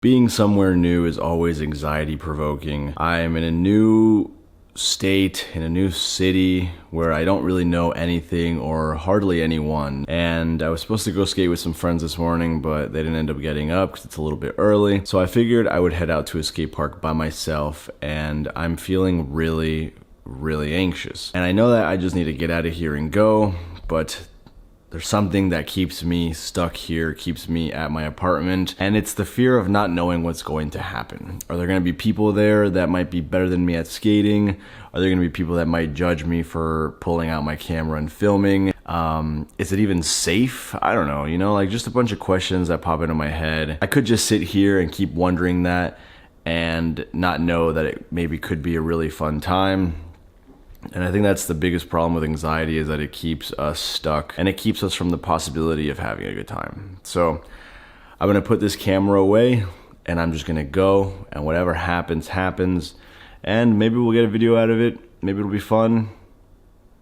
Being somewhere new is always anxiety provoking. I'm in a new state, in a new city where I don't really know anything or hardly anyone. And I was supposed to go skate with some friends this morning, but they didn't end up getting up because it's a little bit early. So I figured I would head out to a skate park by myself, and I'm feeling really anxious. And I know that I just need to get out of here and go, but there's something that keeps me stuck here, keeps me at my apartment, and it's the fear of not knowing what's going to happen. Are there gonna be people there that might be better than me at skating? Are there gonna be people that might judge me for pulling out my camera and filming? Is it even safe? I don't know, like just a bunch of questions that pop into my head. I could just sit here and keep wondering that and not know that it maybe could be a really fun time. And I think that's the biggest problem with anxiety, is that it keeps us stuck and it keeps us from the possibility of having a good time. So I'm gonna put this camera away and I'm just gonna go, and whatever happens, happens. And maybe we'll get a video out of it. Maybe it'll be fun.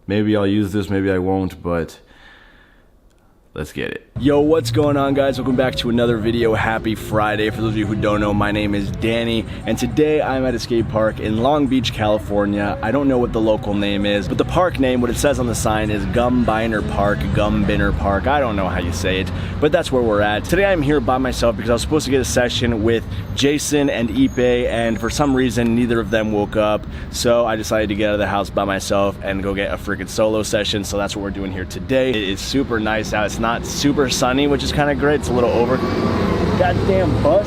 Maybe I'll use this, maybe I won't, but let's get it. Yo, what's going on, guys? Welcome back to another video. Happy Friday. For those of you who don't know, my name is Danny, and today I'm at a skate park in Long Beach, California. I don't know what the local name is, but the park name, what it says on the sign, is Gumbiner Park, Gumbiner Park. I don't know how you say it, but that's where we're at. Today I'm here by myself because I was supposed to get a session with Jason and Ipe, and for some reason neither of them woke up, so I decided to get out of the house by myself and go get a freaking solo session. So that's what we're doing here today. It is super nice out. It's not super sunny, which is kind of great. It's a little over. Goddamn bus.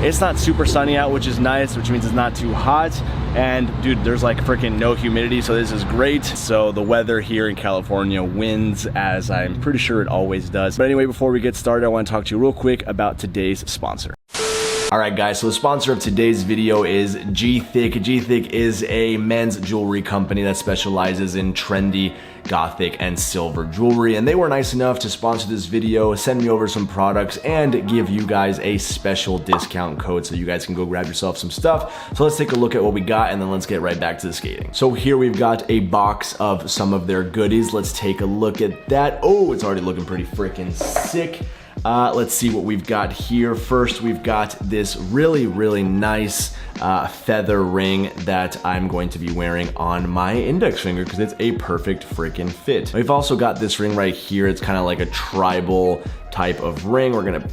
It's not super sunny out, which is nice, which means it's not too hot. And dude, there's like freaking no humidity, so this is great. So the weather here in California wins, as I'm pretty sure it always does. But anyway, before we get started, I want to talk to you real quick about today's sponsor. Alright guys, so the sponsor of today's video is G-Thick. G-Thick is a men's jewelry company that specializes in trendy, gothic, and silver jewelry, and they were nice enough to sponsor this video, send me over some products, and give you guys a special discount code so you guys can go grab yourself some stuff. So let's take a look at what we got, and then let's get right back to the skating. So here we've got a box of some of their goodies. Let's take a look at that. Oh, it's already looking pretty freaking sick. Let's see what we've got here. First, we've got this really nice feather ring that I'm going to be wearing on my index finger because it's a perfect freaking fit. We've also got this ring right here. It's kind of like a tribal type of ring. We're gonna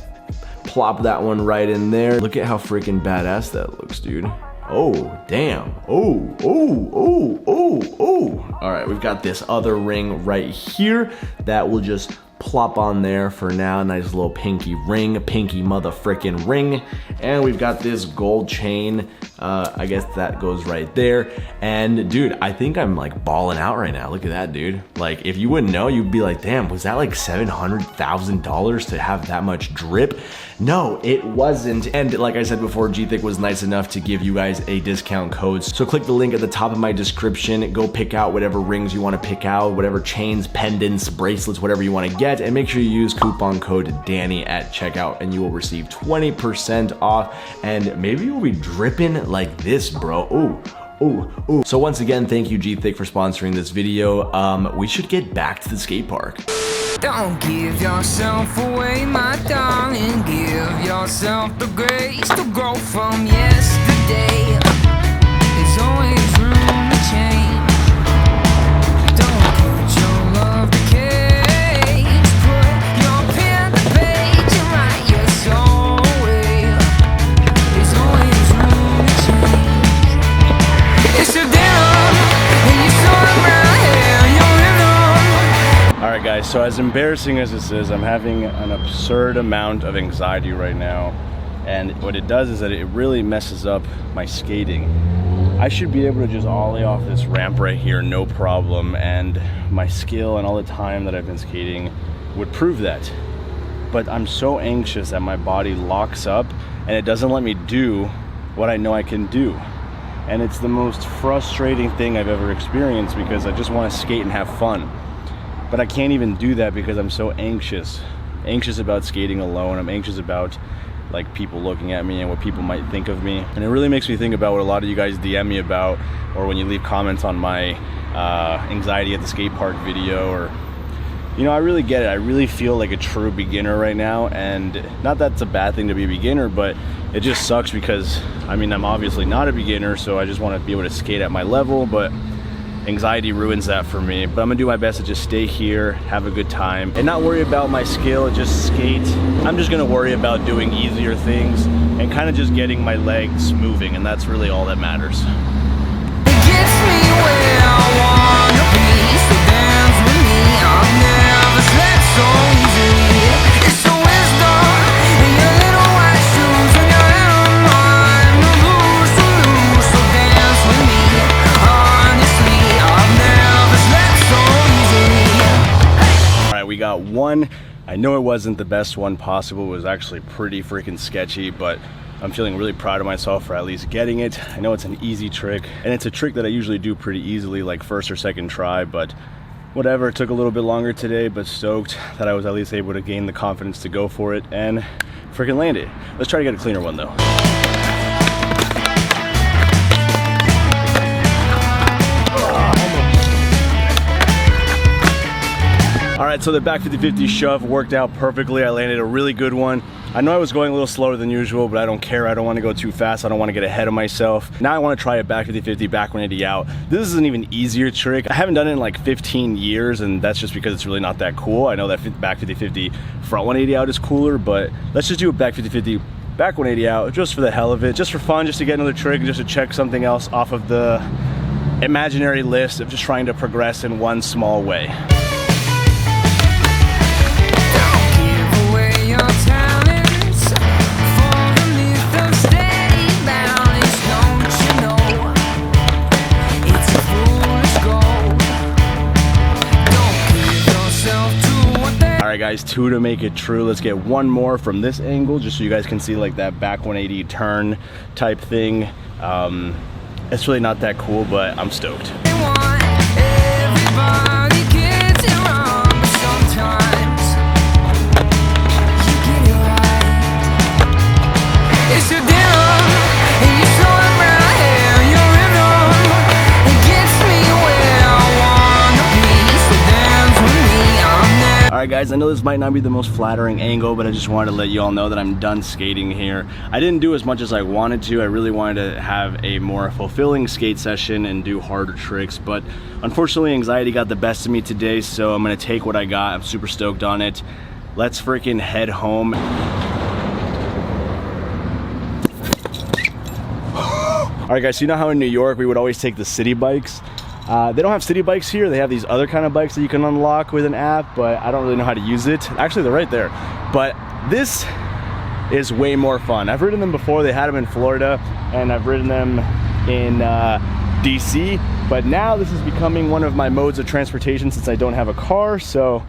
plop that one right in there. Look at how freaking badass that looks, dude. Oh, damn. Oh. All right, we've got this other ring right here that will just plop on there for now. Nice little pinky ring, pinky motherfrickin' ring. And we've got this gold chain. I guess that goes right there. And dude, I think I'm like balling out right now. Look at that, dude. Like, if you wouldn't know, you'd be like, damn, was that like $700,000 to have that much drip? No, it wasn't. And like I said before, G-Thick was nice enough to give you guys a discount code. So click the link at the top of my description. Go pick out whatever rings you want to pick out, whatever chains, pendants, bracelets, whatever you want to get. And make sure you use coupon code Danny at checkout, and you will receive 20% off. And maybe you'll be dripping like this, bro. Ooh. So once again, thank you, G-Thick, for sponsoring this video. We should get back to the skate park. Don't give yourself away, my darling. Give yourself the grace to grow from yesterday. There's always room to change. Don't put your love to cage. Put your pen to page and write your soul away. There's always room to change. It's a dinner and you're so around here. You're in on. All right, guys, so as embarrassing as this is, I'm having an absurd amount of anxiety right now. And what it does is that it really messes up my skating. I should be able to just ollie off this ramp right here, no problem. And my skill and all the time that I've been skating would prove that. But I'm so anxious that my body locks up and it doesn't let me do what I know I can do. And it's the most frustrating thing I've ever experienced because I just want to skate and have fun. But I can't even do that because I'm so anxious about skating alone. I'm anxious about like people looking at me and what people might think of me. And it really makes me think about what a lot of you guys DM me about, or when you leave comments on my anxiety at the skate park video, or You know, I really get it. I really feel like a true beginner right now, and not that it's a bad thing to be a beginner, but it just sucks because, I mean, I'm obviously not a beginner, so I just want to be able to skate at my level, but anxiety ruins that for me. But I'm gonna do my best to just stay here, have a good time, and not worry about my skill, just skate. I'm just gonna worry about doing easier things and kind of just getting my legs moving, and that's really all that matters. It gets me where I wanna be, so dance with me. I've never slept so easily. It's the wisdom in your little white shoes when you're in mine. The blues to lose, so dance with me. Honestly, I've never slept so easily. All right, we got one. I know it wasn't the best one possible. It was actually pretty freaking sketchy, but I'm feeling really proud of myself for at least getting it. I know it's an easy trick, and it's a trick that I usually do pretty easily, like first or second try, but whatever. It took a little bit longer today, but stoked that I was at least able to gain the confidence to go for it and freaking land it. Let's try to get a cleaner one though. All right, so the back 50-50 shove worked out perfectly. I landed a really good one. I know I was going a little slower than usual, but I don't care. I don't want to go too fast. I don't want to get ahead of myself. Now I want to try a back 50-50, back 180 out. This is an even easier trick. I haven't done it in like 15 years, and that's just because it's really not that cool. I know that back 50-50 front 180 out is cooler, but let's just do a back 50-50, back 180 out, just for the hell of it, just for fun, just to get another trick, and just to check something else off of the imaginary list of just trying to progress in one small way. Alright guys, 2 to make it true. Let's get one more from this angle just so you guys can see like that back 180 turn type thing. It's really not that cool, but I'm stoked. Everybody gets it wrong, but sometimes you get it right. It's your dinner, and you're showing brown hair, your rhythm. It gets me where I wanna be, so dance with me. Alright guys, I know this might not be the most flattering angle, but I just wanted to let you all know that I'm done skating here. I didn't do as much as I wanted to. I really wanted to have a more fulfilling skate session and do harder tricks, but unfortunately anxiety got the best of me today, so I'm gonna take what I got. I'm super stoked on it. Let's freaking head home. Alright guys, so you know how in New York we would always take the city bikes? They don't have city bikes here. They have these other kind of bikes that you can unlock with an app, but I don't really know how to use it. Actually, they're right there. But this is way more fun. I've ridden them before. They had them in Florida, and I've ridden them in DC. But now this is becoming one of my modes of transportation since I don't have a car. So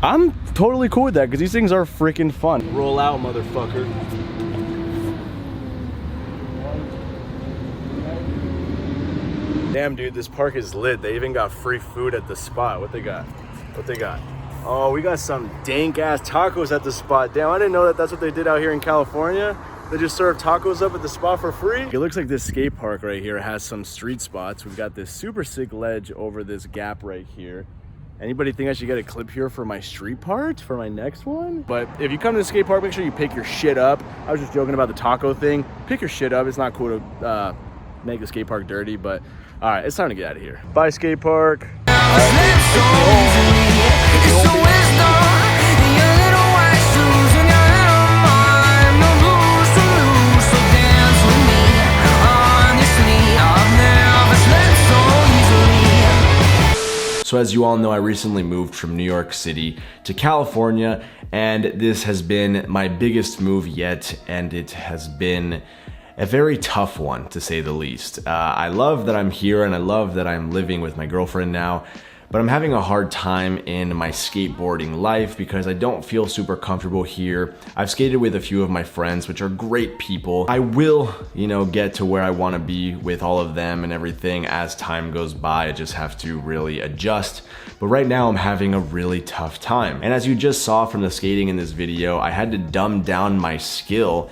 I'm totally cool with that because these things are freaking fun. Roll out, motherfucker. Damn, dude, this park is lit. They even got free food at the spot. What they got? What they got? Oh, we got some dank ass tacos at the spot. Damn, I didn't know that that's what they did out here in California. They just serve tacos up at the spot for free. It looks like this skate park right here has some street spots. We've got this super sick ledge over this gap right here. Anybody think I should get a clip here for my street part, for my next one? But if you come to the skate park, make sure you pick your shit up. I was just joking about the taco thing. Pick your shit up. It's not cool to make the skate park dirty, but all right, it's time to get out of here. Bye, skate park. So as you all know, I recently moved from New York City to California, and this has been my biggest move yet, and it has been a very tough one, to say the least. I love that I'm here, and I love that I'm living with my girlfriend now, but I'm having a hard time in my skateboarding life because I don't feel super comfortable here. I've skated with a few of my friends, which are great people. I will, get to where I want to be with all of them and everything as time goes by. I just have to really adjust. But right now I'm having a really tough time. And as you just saw from the skating in this video, I had to dumb down my skill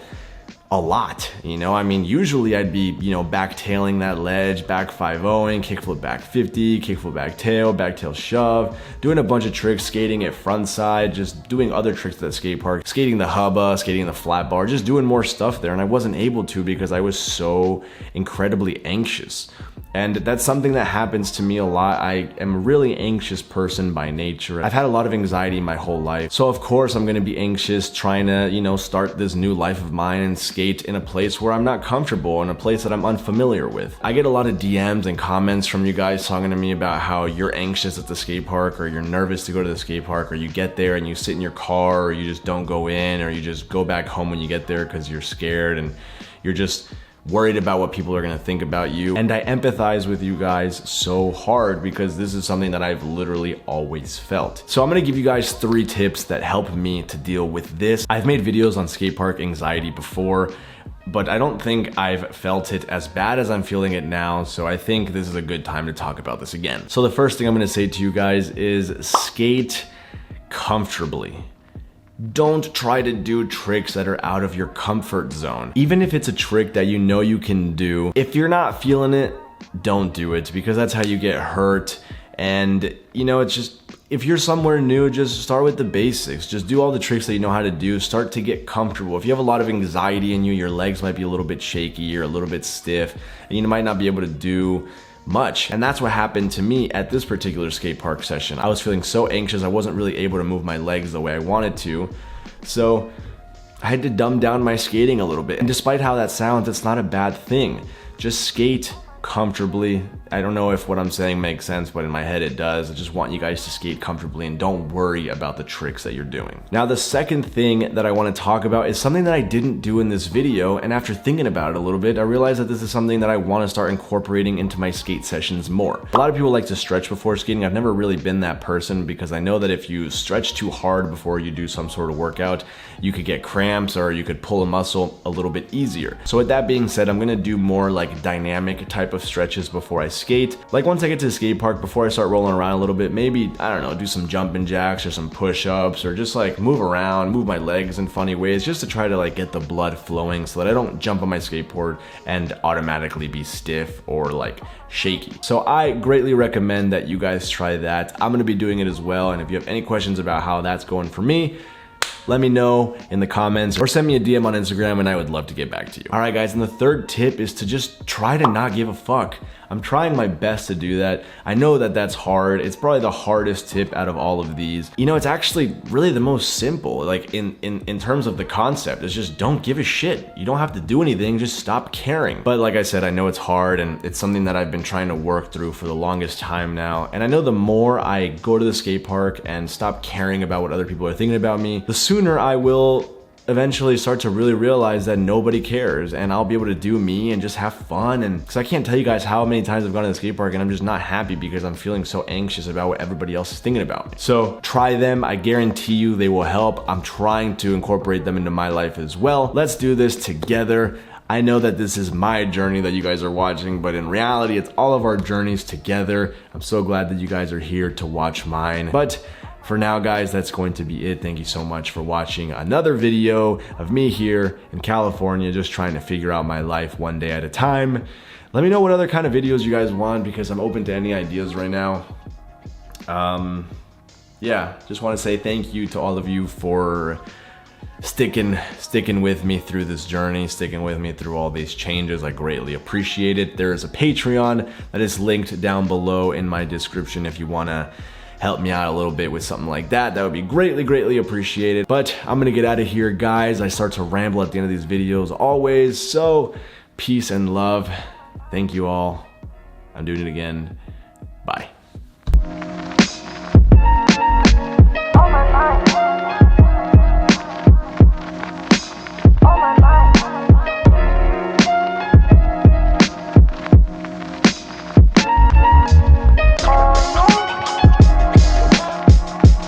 a lot, you know? I mean, usually I'd be, you know, backtailing that ledge, back 5-0ing, kickflip back 50, kickflip back tail shove, doing a bunch of tricks, skating it front side, just doing other tricks at the skate park, skating the hubba, skating the flat bar, just doing more stuff there. And I wasn't able to because I was so incredibly anxious. And that's something that happens to me a lot. I am a really anxious person by nature. I've had a lot of anxiety my whole life. So of course I'm gonna be anxious trying to, you know, start this new life of mine and skate in a place where I'm not comfortable, in a place that I'm unfamiliar with. I get a lot of DMs and comments from you guys talking to me about how you're anxious at the skate park, or you're nervous to go to the skate park, or you get there and you sit in your car, or you just don't go in, or you just go back home when you get there because you're scared and you're just worried about what people are gonna think about you. And I empathize with you guys so hard because this is something that I've literally always felt. So I'm gonna give you guys 3 tips that help me to deal with this. I've made videos on skate park anxiety before, but I don't think I've felt it as bad as I'm feeling it now. So I think this is a good time to talk about this again. So the first thing I'm gonna say to you guys is skate comfortably. Don't try to do tricks that are out of your comfort zone. Even if it's a trick that you know you can do, if you're not feeling it, don't do it, because that's how you get hurt. And you know, it's just, if you're somewhere new, just start with the basics. Just do all the tricks that you know how to do. Start to get comfortable. If you have a lot of anxiety in you, your legs might be a little bit shaky or a little bit stiff, and you might not be able to do much. And that's what happened to me at this particular skate park session. I was feeling so anxious, I wasn't really able to move my legs the way I wanted to. So I had to dumb down my skating a little bit. And despite how that sounds, it's not a bad thing. Just skate comfortably. I don't know if what I'm saying makes sense, but in my head it does. I just want you guys to skate comfortably and don't worry about the tricks that you're doing. Now, the second thing that I want to talk about is something that I didn't do in this video, and after thinking about it a little bit, I realized that this is something that I want to start incorporating into my skate sessions more. A lot of people like to stretch before skating. I've never really been that person because I know that if you stretch too hard before you do some sort of workout, you could get cramps or you could pull a muscle a little bit easier. So with that being said, I'm going to do more like dynamic type of stretches before I skate. Like once I get to the skate park, before I start rolling around a little bit, maybe, I don't know, do some jumping jacks or some push-ups, or just like move around, move my legs in funny ways, just to try to like get the blood flowing so that I don't jump on my skateboard and automatically be stiff or like shaky. So I greatly recommend that you guys try that. I'm going to be doing it as well. And if you have any questions about how that's going for me, let me know in the comments or send me a DM on Instagram and I would love to get back to you. All right, guys, and the third tip is to just try to not give a fuck. I'm trying my best to do that. I know that that's hard. It's probably the hardest tip out of all of these. You know, it's actually really the most simple, like in terms of the concept. It's just don't give a shit. You don't have to do anything, just stop caring. But like I said, I know it's hard and it's something that I've been trying to work through for the longest time now. And I know the more I go to the skate park and stop caring about what other people are thinking about me, the sooner I will eventually start to really realize that nobody cares and I'll be able to do me and just have fun. And because I can't tell you guys how many times I've gone to the skate park and I'm just not happy because I'm feeling so anxious about what everybody else is thinking about me. So try them. I guarantee you they will help. I'm trying to incorporate them into my life as well. Let's do this together. I know that this is my journey that you guys are watching, but in reality, it's all of our journeys together. I'm so glad that you guys are here to watch mine. But for now, guys, that's going to be it. Thank you so much for watching another video of me here in California, just trying to figure out my life one day at a time. Let me know what other kind of videos you guys want because I'm open to any ideas right now. Yeah, just want to say thank you to all of you for sticking with me through this journey, sticking with me through all these changes. I greatly appreciate it. There is a Patreon that is linked down below in my description if you want to help me out a little bit with something like that. That would be greatly appreciated. But I'm gonna get out of here, guys. I start to ramble at the end of these videos always. So peace and love. Thank you all. I'm doing it again.